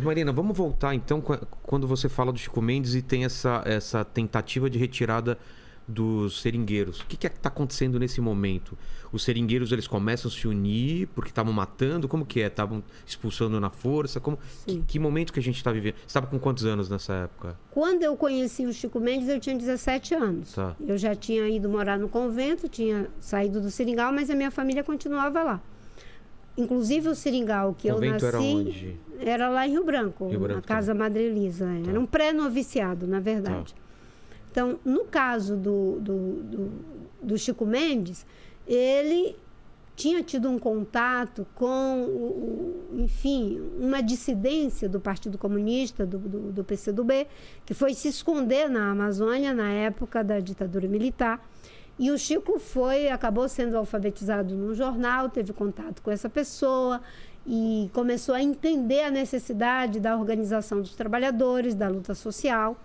Marina, vamos voltar então quando você fala do Chico Mendes e tem essa tentativa de retirada dos seringueiros. O que está acontecendo nesse momento? Os seringueiros, eles começam a se unir porque estavam matando? Como que é? Estavam expulsando na força? Que momento que a gente está vivendo? Você estava com quantos anos nessa época? Quando eu conheci o Chico Mendes, eu tinha 17 anos. Tá. Eu já tinha ido morar no convento, tinha saído do Seringal, mas a minha família continuava lá. Inclusive o Seringal que eu nasci... era onde? Era lá em Rio Branco, na Casa Madre Elisa. Tá. Era um pré-noviciado, na verdade. Tá. Então, no caso do Chico Mendes, ele tinha tido um contato com, enfim, uma dissidência do Partido Comunista, do PCdoB, que foi se esconder na Amazônia na época da ditadura militar. E o Chico acabou sendo alfabetizado num jornal, teve contato com essa pessoa e começou a entender a necessidade da organização dos trabalhadores, da luta social.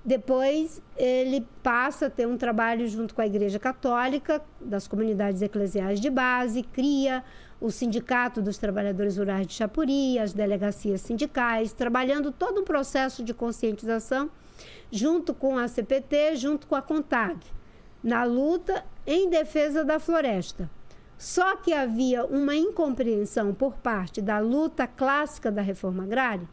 Depois, ele passa a ter um trabalho junto com a Igreja Católica, das comunidades eclesiais de base, cria o Sindicato dos Trabalhadores Rurais de Chapuri, as delegacias sindicais, trabalhando todo um processo de conscientização, junto com a CPT, junto com a CONTAG, na luta em defesa da floresta. Só que havia uma incompreensão por parte da luta clássica da reforma agrária,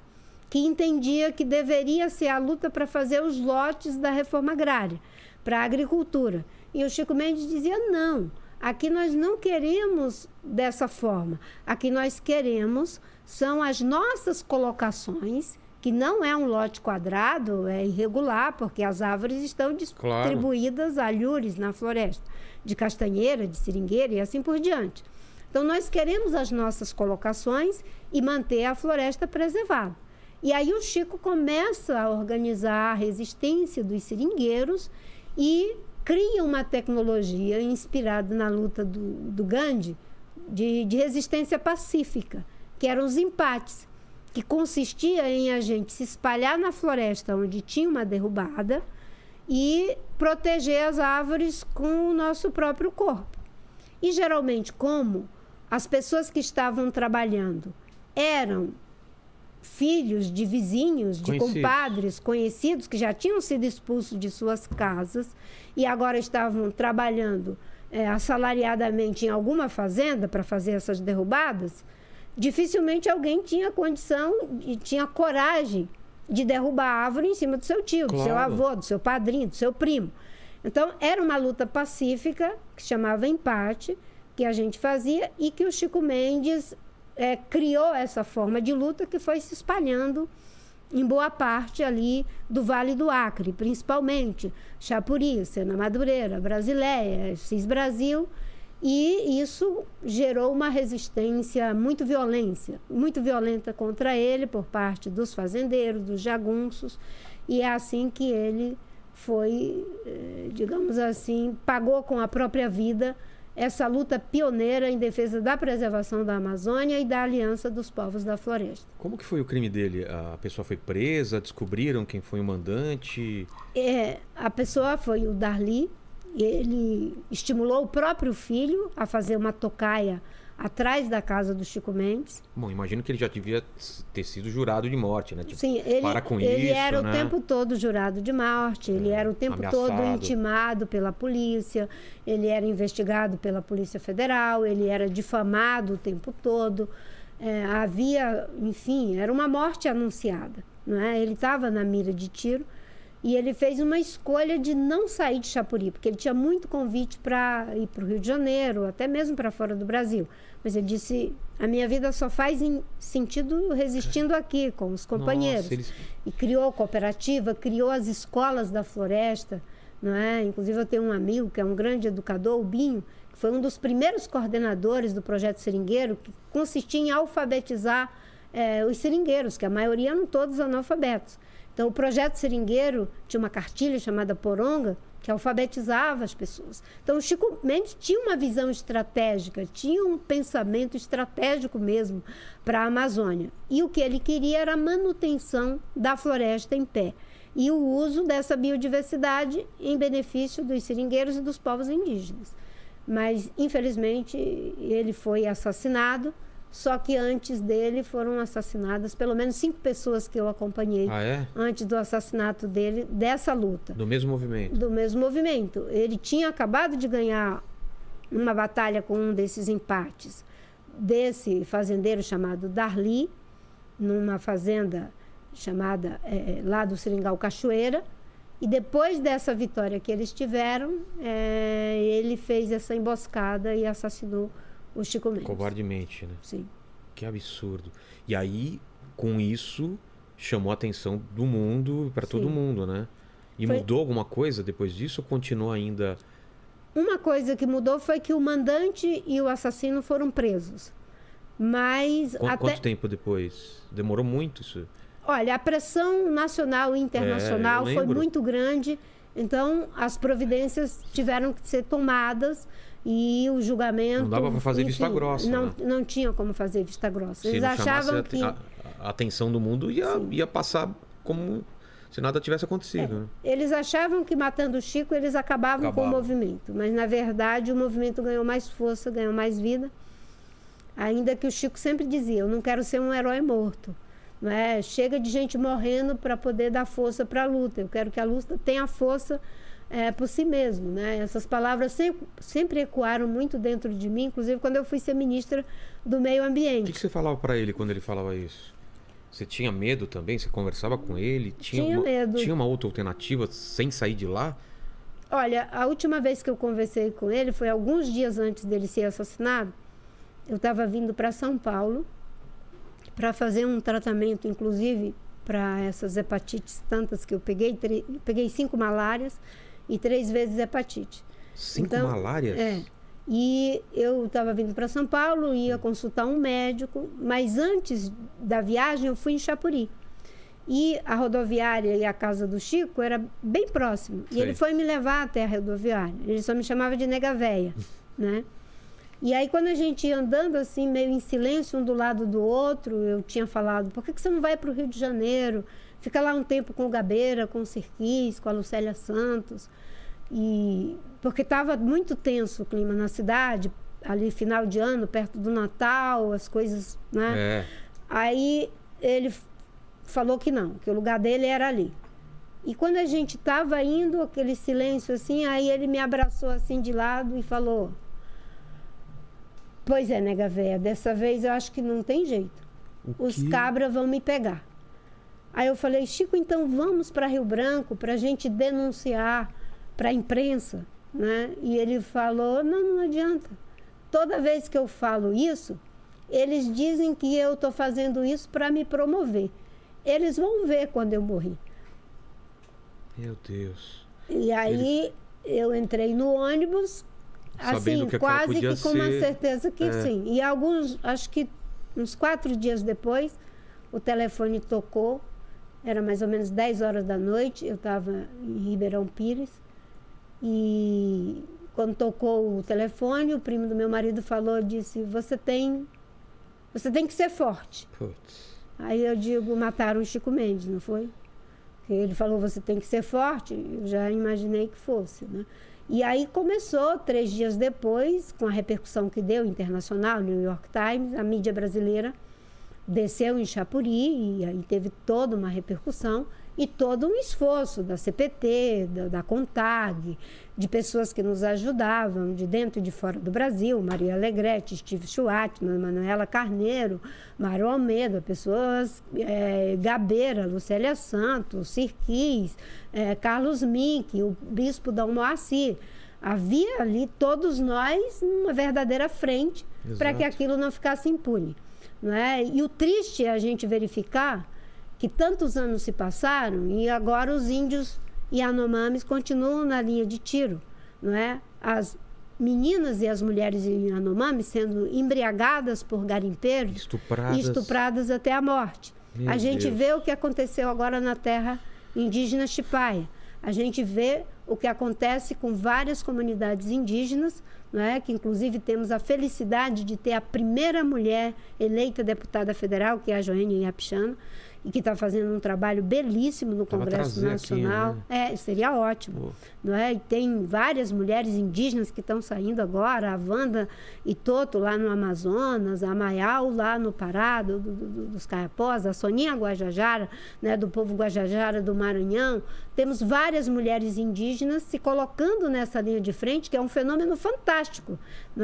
que entendia que deveria ser a luta para fazer os lotes da reforma agrária, para a agricultura. E o Chico Mendes dizia, não, aqui nós não queremos dessa forma. Aqui nós queremos são as nossas colocações, que não é um lote quadrado, é irregular, porque as árvores estão distribuídas a alhures na floresta, de castanheira, de seringueira e assim por diante. Então, nós queremos as nossas colocações e manter a floresta preservada. E aí o Chico começa a organizar a resistência dos seringueiros e cria uma tecnologia inspirada na luta do Gandhi de resistência pacífica, que eram os empates, que consistia em a gente se espalhar na floresta onde tinha uma derrubada e proteger as árvores com o nosso próprio corpo. E geralmente, como as pessoas que estavam trabalhando eram filhos de vizinhos, de compadres, conhecidos, que já tinham sido expulsos de suas casas e agora estavam trabalhando assalariadamente em alguma fazenda para fazer essas derrubadas, dificilmente alguém tinha condição e tinha coragem de derrubar a árvore em cima do seu tio, do seu avô, do seu padrinho, do seu primo. Então, era uma luta pacífica, que se chamava empate, que a gente fazia e que o Chico Mendes criou essa forma de luta que foi se espalhando em boa parte ali do Vale do Acre, principalmente Chapuri, Sena Madureira, Brasileia, Cis Brasil, e isso gerou uma resistência muito violenta contra ele por parte dos fazendeiros, dos jagunços, e é assim que ele foi, digamos assim, pagou com a própria vida essa luta pioneira em defesa da preservação da Amazônia e da aliança dos povos da floresta. Como que foi o crime dele? A pessoa foi presa? Descobriram quem foi o mandante? A pessoa foi o Darli. Ele estimulou o próprio filho a fazer uma tocaia atrás da casa do Chico Mendes. Bom, imagino que ele já devia ter sido jurado de morte, né? Tipo, sim, ele era o tempo todo jurado de morte, ele era o tempo todo intimado pela polícia, ele era investigado pela Polícia Federal, ele era difamado o tempo todo. Havia, enfim, era uma morte anunciada, não é? Ele estava na mira de tiro. E ele fez uma escolha de não sair de Chapuri, porque ele tinha muito convite para ir para o Rio de Janeiro, até mesmo para fora do Brasil. Mas ele disse, a minha vida só faz sentido resistindo aqui, com os companheiros. Nossa, E criou a cooperativa, criou as escolas da floresta, não é? Inclusive eu tenho um amigo que é um grande educador, o Binho, que foi um dos primeiros coordenadores do projeto Seringueiro, que consistia em alfabetizar os seringueiros, que a maioria eram todos analfabetos. Então, o projeto Seringueiro tinha uma cartilha chamada Poronga, que alfabetizava as pessoas. Então, o Chico Mendes tinha uma visão estratégica, tinha um pensamento estratégico mesmo para a Amazônia. E o que ele queria era a manutenção da floresta em pé e o uso dessa biodiversidade em benefício dos seringueiros e dos povos indígenas. Mas, infelizmente, ele foi assassinado só que antes dele foram assassinadas pelo menos 5 pessoas que eu acompanhei antes do assassinato dele, dessa luta. Do mesmo movimento? Do mesmo movimento. Ele tinha acabado de ganhar uma batalha com um desses empates, desse fazendeiro chamado Darli, numa fazenda chamada lá do Seringal Cachoeira, e depois dessa vitória que eles tiveram, ele fez essa emboscada e assassinou o Chico Mendes. Covardemente, né? Sim. Que absurdo. E aí, com isso, chamou a atenção do mundo para todo mundo, né? E mudou alguma coisa depois disso ou continua ainda... Uma coisa que mudou foi que o mandante e o assassino foram presos. Mas... Quanto tempo depois? Demorou muito isso? Olha, a pressão nacional e internacional foi muito grande. Então, as providências tiveram que ser tomadas e o julgamento... Não dava para fazer vista grossa, não tinha como fazer vista grossa. Eles achavam que... A atenção do mundo ia passar como se nada tivesse acontecido. Né? Eles achavam que matando o Chico, eles acabavam com o movimento. Mas, na verdade, o movimento ganhou mais força, ganhou mais vida. Ainda que o Chico sempre dizia, eu não quero ser um herói morto. Né? Chega de gente morrendo para poder dar força para a luta. Eu quero que a luta tenha força por si mesmo. Né? Essas palavras sempre ecoaram muito dentro de mim, inclusive quando eu fui ser ministra do Meio Ambiente. O que você falava para ele quando ele falava isso? Você tinha medo também? Você conversava com ele? Tinha medo. Tinha uma outra alternativa sem sair de lá? Olha, a última vez que eu conversei com ele foi alguns dias antes dele ser assassinado. Eu estava vindo para São Paulo para fazer um tratamento, inclusive, para essas hepatites tantas que eu peguei. Peguei 5 malárias e 3 vezes hepatite. 5 malárias? E eu estava vindo para São Paulo, ia consultar um médico, mas antes da viagem eu fui em Chapuri. E a rodoviária e a casa do Chico era bem próximo. E ele foi me levar até a rodoviária. Ele só me chamava de nega véia, né? E aí, quando a gente ia andando assim, meio em silêncio, um do lado do outro, eu tinha falado, por que você não vai para o Rio de Janeiro? Fica lá um tempo com o Gabeira, com o Sirquis, com a Lucélia Santos. Porque estava muito tenso o clima na cidade, ali final de ano, perto do Natal, as coisas, né? Aí ele falou que não, que o lugar dele era ali. E quando a gente estava indo, aquele silêncio assim, aí ele me abraçou assim de lado e falou... Pois é, nega véia, dessa vez eu acho que não tem jeito. Os cabras vão me pegar. Aí eu falei, Chico, então vamos para Rio Branco para a gente denunciar para a imprensa, né? E ele falou, não adianta. Toda vez que eu falo isso, eles dizem que eu estou fazendo isso para me promover. Eles vão ver quando eu morrer. Meu Deus. E aí eu entrei no ônibus... Assim, quase que com uma certeza que sim. E acho que uns 4 dias depois, o telefone tocou, era mais ou menos 10 horas da noite, eu estava em Ribeirão Pires, e quando tocou o telefone, o primo do meu marido disse, você tem que ser forte. Putz. Aí eu digo, mataram o Chico Mendes, não foi? Porque ele falou, você tem que ser forte, eu já imaginei que fosse, né? E aí começou, 3 dias depois, com a repercussão que deu internacional, New York Times, a mídia brasileira desceu em Chapuri e aí teve toda uma repercussão e todo um esforço da CPT, da CONTAG, de pessoas que nos ajudavam de dentro e de fora do Brasil, Maria Alegrete, Steve Schwartzman, Manuela Carneiro, Mário Almeida, pessoas, Gabeira, Lucélia Santos, Sirquis, Carlos Mink, o bispo Dom Moacir. Havia ali todos nós uma verdadeira frente para que aquilo não ficasse impune. Não é? E o triste é a gente verificar que tantos anos se passaram e agora os índios Yanomamis continuam na linha de tiro, não é? As meninas e as mulheres Yanomamis sendo embriagadas por garimpeiros e estupradas até a morte. A gente vê o que aconteceu agora na terra indígena Chipaia. A gente vê o que acontece com várias comunidades indígenas, não é? Que inclusive temos a felicidade de ter a primeira mulher eleita deputada federal, que é a Joênia Iapixana. e que está fazendo um trabalho belíssimo no Congresso Nacional. Aqui, né? Seria ótimo. Não é? E tem várias mulheres indígenas que estão saindo agora, a Wanda Itoto lá no Amazonas, a Mayau lá no Pará, dos Caiapós, a Soninha Guajajara, né, do povo Guajajara do Maranhão. Temos várias mulheres indígenas se colocando nessa linha de frente, que é um fenômeno fantástico. Não é?